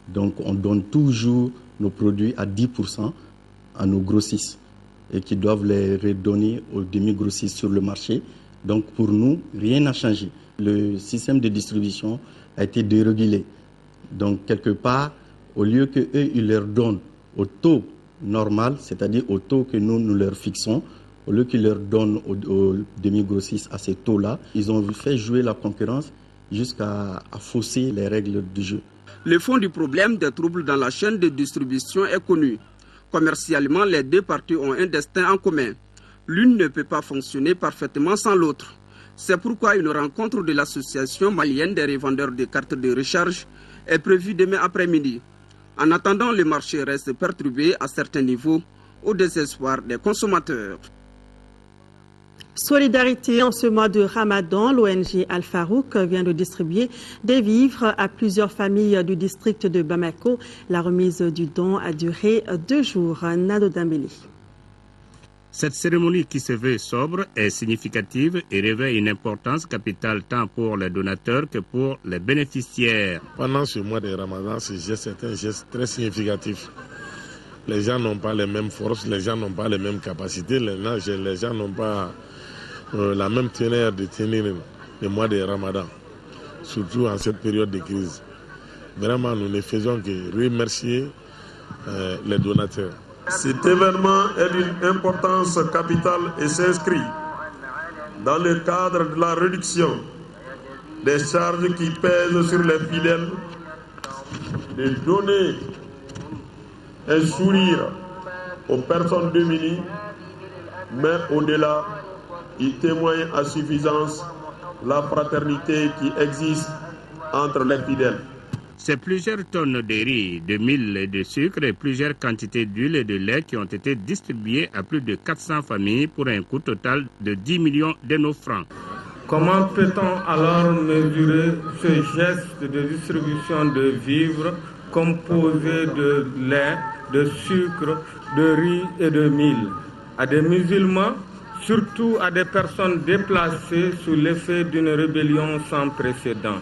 Donc, on donne toujours nos produits à 10% à nos grossistes et qui doivent les redonner aux demi-grossistes sur le marché. Donc pour nous, rien n'a changé. Le système de distribution a été dérégulé. Donc quelque part, au lieu qu'eux, ils leur donnent au taux normal, c'est-à-dire au taux que nous leur fixons, au lieu qu'ils leur donnent aux demi-grossistes à ces taux-là, ils ont fait jouer la concurrence jusqu'à fausser les règles du jeu. Le fond du problème des troubles dans la chaîne de distribution est connu. Commercialement, les deux parties ont un destin en commun. L'une ne peut pas fonctionner parfaitement sans l'autre. C'est pourquoi une rencontre de l'association malienne des revendeurs de cartes de recharge est prévue demain après-midi. En attendant, le marché reste perturbé à certains niveaux au désespoir des consommateurs. Solidarité en ce mois de Ramadan, l'ONG Al-Farouk vient de distribuer des vivres à plusieurs familles du district de Bamako. La remise du don a duré 2 jours. Nado Dambélé. Cette cérémonie qui se veut sobre est significative et revêt une importance capitale tant pour les donateurs que pour les bénéficiaires. Pendant ce mois de Ramadan, ce geste est un geste très significatif. Les gens n'ont pas les mêmes forces, les gens n'ont pas les mêmes capacités, les gens n'ont pas la même teneur de tenir le mois de Ramadan, surtout en cette période de crise. Vraiment, nous ne faisons que remercier les donateurs. Cet événement est d'une importance capitale et s'inscrit dans le cadre de la réduction des charges qui pèsent sur les fidèles, de donner un sourire aux personnes démunies, mais au-delà, il témoigne à suffisance la fraternité qui existe entre les fidèles. C'est plusieurs tonnes de riz, de mil et de sucre et plusieurs quantités d'huile et de lait qui ont été distribuées à plus de 400 familles pour un coût total de 10 millions de nos francs. Comment peut-on alors mesurer ce geste de distribution de vivres composé de lait, de sucre, de riz et de mil à des musulmans, surtout à des personnes déplacées sous l'effet d'une rébellion sans précédent?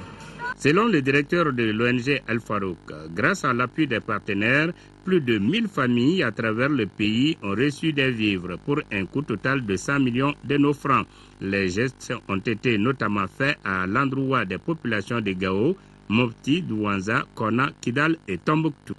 Selon le directeur de l'ONG Al-Farouk, grâce à l'appui des partenaires, plus de 1000 familles à travers le pays ont reçu des vivres pour un coût total de 100 millions de nos francs. Les gestes ont été notamment faits à l'endroit des populations de Gao, Mopti, Douanza, Kona, Kidal et Tombouctou.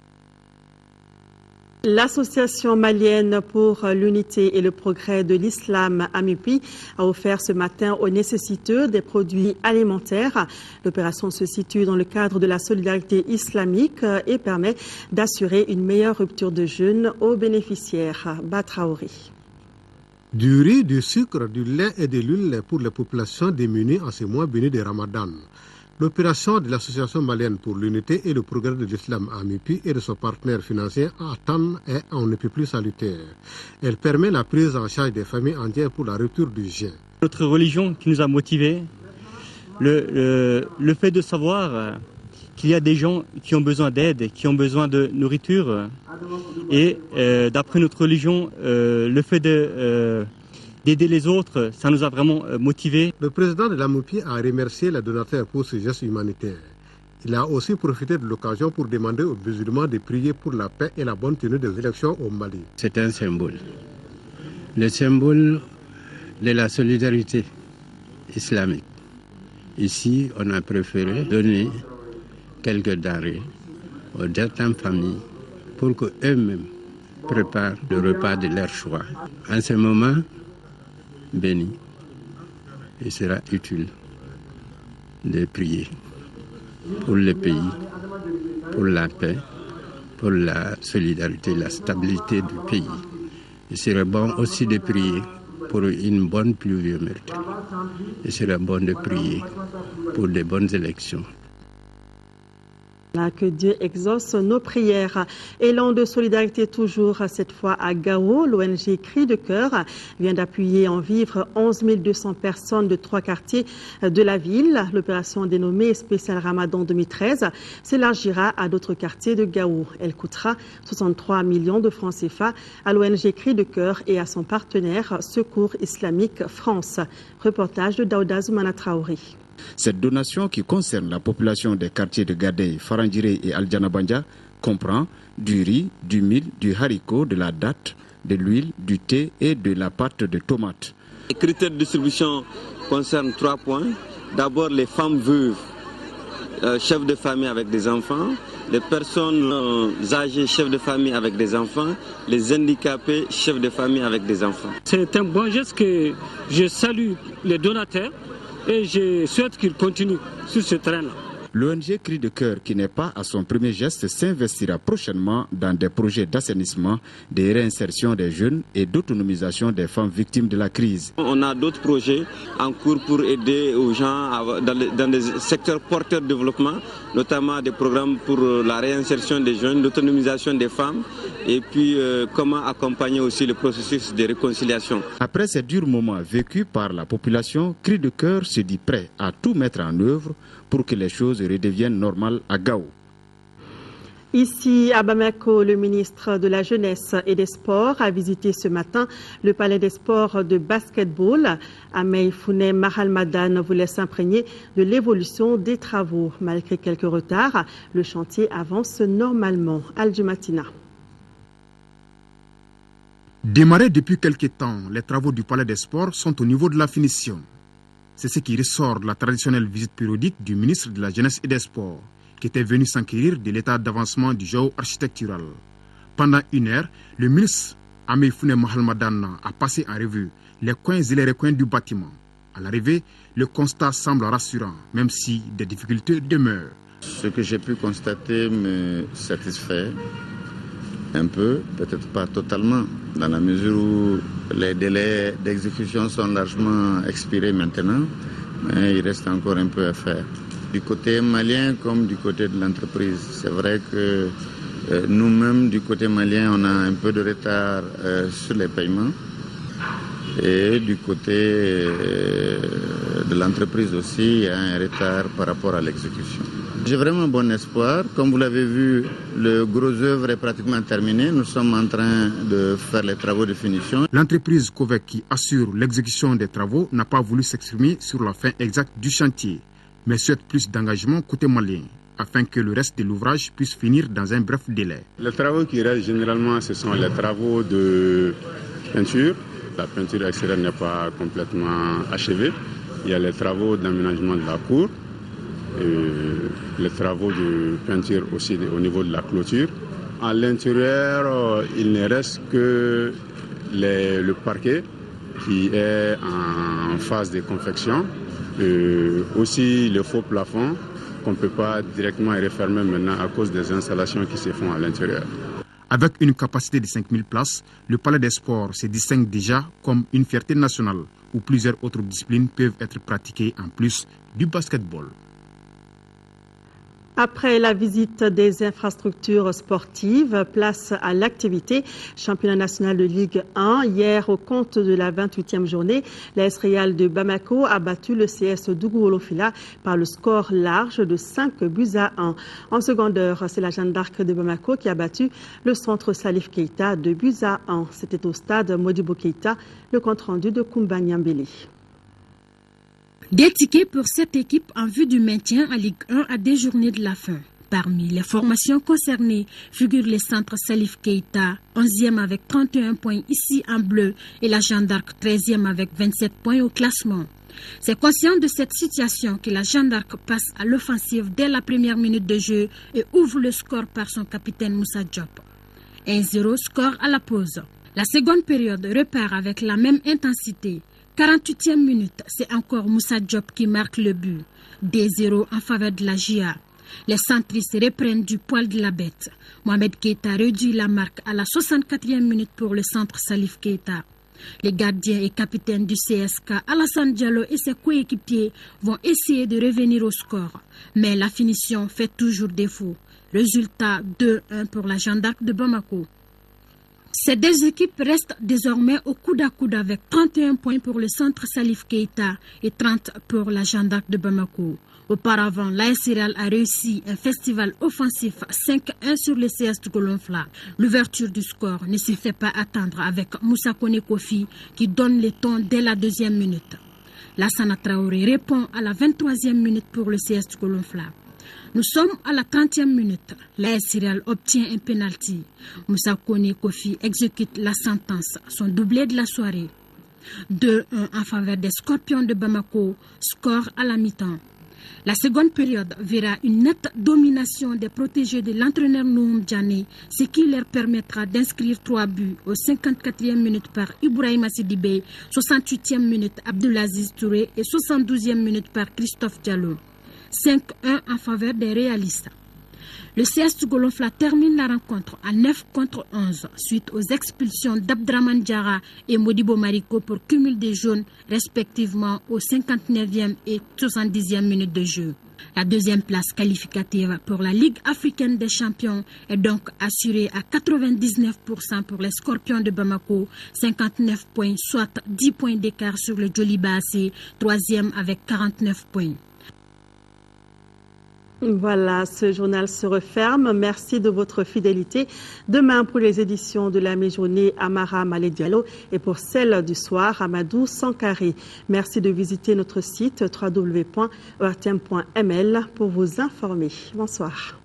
L'association malienne pour l'unité et le progrès de l'islam AMUPI a offert ce matin aux nécessiteux des produits alimentaires. L'opération se situe dans le cadre de la solidarité islamique et permet d'assurer une meilleure rupture de jeûne aux bénéficiaires. Batraori. Du riz, du sucre, du lait et de l'huile pour les populations démunies en ce mois béni de Ramadan. L'opération de l'Association malienne pour l'unité et le progrès de l'islam AMUPI et de son partenaire financier ATAN est on ne peut plus salutaire. Elle permet la prise en charge des familles entières pour la rupture du jeûne. Notre religion qui nous a motivés, le fait de savoir qu'il y a des gens qui ont besoin d'aide, qui ont besoin de nourriture. Et d'après notre religion, le fait d'aider les autres, ça nous a vraiment motivés. Le président de l'AMOPI a remercié les donateurs pour ce geste humanitaire. Il a aussi profité de l'occasion pour demander aux musulmans de prier pour la paix et la bonne tenue des élections au Mali. C'est un symbole. Le symbole de la solidarité islamique. Ici, on a préféré donner quelques denrées aux certaines familles pour qu'eux-mêmes préparent le repas de leur choix. En ce moment béni, il sera utile de prier pour le pays, pour la paix, pour la solidarité, la stabilité du pays. Il serait bon aussi de prier pour une bonne pluviométrie. Il serait bon de prier pour de bonnes élections. Que Dieu exauce nos prières. Élan de solidarité toujours, cette fois à Gao. L'ONG Cri de Cœur vient d'appuyer en vivre 11 200 personnes de 3 quartiers de la ville. L'opération dénommée Spécial Ramadan 2013 s'élargira à d'autres quartiers de Gao. Elle coûtera 63 millions de francs CFA à l'ONG Cri de Cœur et à son partenaire Secours Islamique France. Reportage de Daouda Zoumana Traoré. Cette donation qui concerne la population des quartiers de Gadey, Farangiré et Aldjanabanja comprend du riz, du mil, du haricot, de la date, de l'huile, du thé et de la pâte de tomate. Les critères de distribution concernent 3 points. D'abord les femmes veuves, chefs de famille avec des enfants, les personnes âgées, chefs de famille avec des enfants, les handicapés, chefs de famille avec des enfants. C'est un bon geste que je salue les donateurs. Et je souhaite qu'il continue sur ce train-là. L'ONG Cri de Cœur, qui n'est pas à son premier geste, s'investira prochainement dans des projets d'assainissement, de réinsertion des jeunes et d'autonomisation des femmes victimes de la crise. On a d'autres projets en cours pour aider aux gens dans des secteurs porteurs de développement, notamment des programmes pour la réinsertion des jeunes, l'autonomisation des femmes et puis comment accompagner aussi le processus de réconciliation. Après ces durs moments vécus par la population, Cri de Cœur se dit prêt à tout mettre en œuvre pour que les choses redeviennent normales à Gao. Ici à Bamako, le ministre de la Jeunesse et des Sports a visité ce matin le palais des sports de basketball. Amey Founé Mahalmadan voulait s'imprégner de l'évolution des travaux. Malgré quelques retards, le chantier avance normalement. Al-Jumatina. Démarrés depuis quelques temps, les travaux du palais des sports sont au niveau de la finition. C'est ce qui ressort de la traditionnelle visite périodique du ministre de la Jeunesse et des Sports, qui était venu s'enquérir de l'état d'avancement du géo-architectural. Pendant 1 heure, le ministre Amey Founé Mahalmadan a passé en revue les coins et les recoins du bâtiment. À l'arrivée, le constat semble rassurant, même si des difficultés demeurent. Ce que j'ai pu constater me satisfait un peu, peut-être pas totalement, dans la mesure où les délais d'exécution sont largement expirés maintenant, mais il reste encore un peu à faire. Du côté malien comme du côté de l'entreprise, c'est vrai que nous-mêmes, du côté malien, on a un peu de retard sur les paiements. Et du côté de l'entreprise aussi, il y a un retard par rapport à l'exécution. J'ai vraiment bon espoir. Comme vous l'avez vu, le gros œuvre est pratiquement terminé. Nous sommes en train de faire les travaux de finition. L'entreprise Covec qui assure l'exécution des travaux n'a pas voulu s'exprimer sur la fin exacte du chantier, mais souhaite plus d'engagement côté malien, afin que le reste de l'ouvrage puisse finir dans un bref délai. Les travaux qui restent généralement, ce sont les travaux de peinture. La peinture extérieure n'est pas complètement achevée. Il y a les travaux d'aménagement de la cour, les travaux de peinture aussi au niveau de la clôture. À l'intérieur, il ne reste que le parquet qui est en phase de confection. Aussi le faux plafond qu'on ne peut pas directement refermer maintenant à cause des installations qui se font à l'intérieur. Avec une capacité de 5000 places, le Palais des Sports se distingue déjà comme une fierté nationale où plusieurs autres disciplines peuvent être pratiquées en plus du basketball. Après la visite des infrastructures sportives, place à l'activité. Championnat national de Ligue 1. Hier, au compte de la 28e journée, l'AS Real de Bamako a battu le CS Dougoulofila par le score large de 5-1. En seconde heure, c'est la Jeanne d'Arc de Bamako qui a battu le centre Salif Keita 2-1. C'était au stade Modibo Keita, le compte-rendu de Koumba Nyambele. Des tickets pour cette équipe en vue du maintien en Ligue 1 à des journées de la fin. Parmi les formations concernées figurent les centres Salif Keita, 11e avec 31 points ici en bleu, et la Jeanne d'Arc 13e avec 27 points au classement. C'est conscient de cette situation que la Jeanne d'Arc passe à l'offensive dès la première minute de jeu et ouvre le score par son capitaine Moussa Diop. 1-0 score à la pause. La seconde période repart avec la même intensité. 48e minute, c'est encore Moussa Diop qui marque le but. 2-0 en faveur de la GIA. Les centristes reprennent du poil de la bête. Mohamed Keita réduit la marque à la 64e minute pour le centre Salif Keita. Les gardiens et capitaines du CSK, Alassane Diallo et ses coéquipiers vont essayer de revenir au score. Mais la finition fait toujours défaut. Résultat 2-1 pour la Jeanne d'Arc de Bamako. Ces deux équipes restent désormais au coude à coude avec 31 points pour le centre Salif Keita et 30 pour la Jeanne d'Arc de Bamako. Auparavant, l'AS Real a réussi un festival offensif 5-1 sur le CS Dougoulofila. L'ouverture du score ne se fait pas attendre avec Moussa Kone Kofi qui donne le ton dès la deuxième minute. Lassana Traoré répond à la 23e minute pour le CS Dougoulofila. Nous sommes à la 30e minute. L'AS Real obtient un penalty. Moussa Kone Kofi exécute la sentence, son doublé de la soirée. 2-1 en faveur des Scorpions de Bamako, score à la mi-temps. La seconde période verra une nette domination des protégés de l'entraîneur Noum Djane, ce qui leur permettra d'inscrire 3 buts aux 54e minute par Ibrahima Sidibé, 68e minute Abdelaziz Touré et 72e minute par Christophe Diallo. 5-1 en faveur des réalistes. Le CS Dougoulofila termine la rencontre à 9-11 suite aux expulsions d'Abdraman Diarra et Modibo Mariko pour cumul des jaunes respectivement aux 59e et 70e minutes de jeu. La deuxième place qualificative pour la Ligue africaine des champions est donc assurée à 99% pour les Scorpions de Bamako, 59 points, soit 10 points d'écart sur le Djoliba AC, troisième avec 49 points. Voilà, ce journal se referme. Merci de votre fidélité. Demain, pour les éditions de la mi-journée, Amara Malé Diallo et pour celle du soir, Amadou Sankari. Merci de visiter notre site www.ortm.ml pour vous informer. Bonsoir.